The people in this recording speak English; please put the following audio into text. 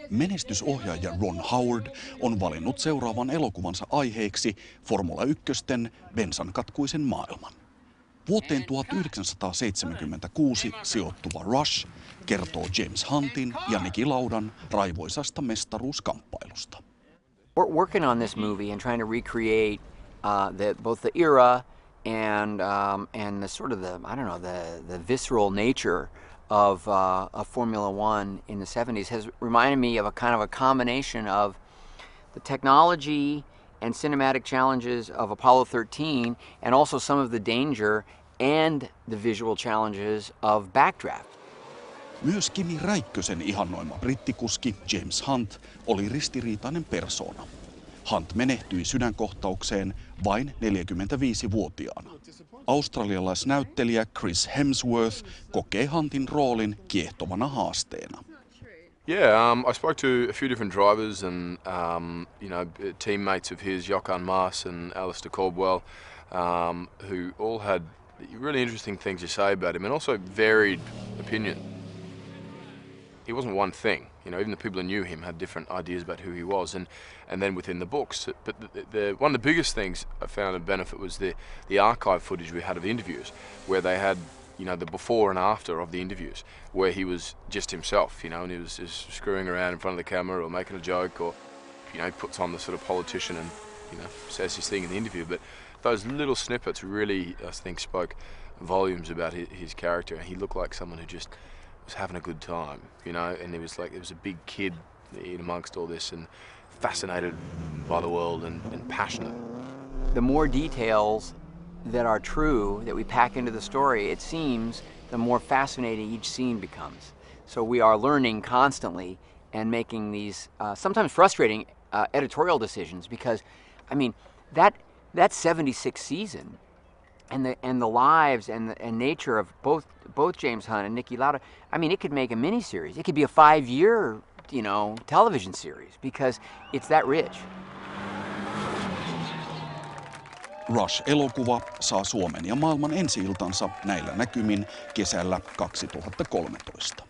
Menestysohjaaja Ron Howard on valinnut seuraavan elokuvansa aiheeksi Formula 1:sten bensankatkuisen maailman. Vuoteen 1976 sijoittuva Rush kertoo James Huntin ja Niki Laudan raivoisasta mestaruuskamppailusta. We're working on this movie and trying to recreate both the era and the sort of the visceral nature of Formula One in the 70s has reminded me of a kind of a combination of the technology and cinematic challenges of Apollo 13 and also some of the danger and the visual challenges of Backdraft. Myös Kimi Räikkösen ihannoima brittikuski James Hunt oli ristiriitainen persoona. Hunt menehtyi sydänkohtaukseen vain 45-vuotiaana. Australialaisnäyttelijä Chris Hemsworth kokee Huntin roolin kiehtovana haasteena. Yeah, I spoke to a few different drivers and teammates of his, Jochen Mass and Alistair Caldwell, who all had really interesting things to say about him and also varied opinion. He wasn't one thing, even the people who knew him had different ideas about who he was, and then within the books. But one of the biggest things I found a benefit was the archive footage we had of the interviews, where they had the before and after of the interviews, where he was just himself, and he was just screwing around in front of the camera or making a joke, or he puts on the sort of politician and says his thing in the interview. But those little snippets really, I think, spoke volumes about his character. He looked like someone who just was having a good time, and it was a big kid in amongst all this and fascinated by the world and passionate. The more details that are true that we pack into the story, it seems, the more fascinating each scene becomes. So we are learning constantly and making these sometimes frustrating editorial decisions because, that 76 season and the lives and nature of both James Hunt and Niki Lauda, it could make a miniseries. It could be a 5-year, television series because it's that rich. Rush-elokuva saa Suomen ja maailman ensi-iltansa näillä näkymin kesällä 2013.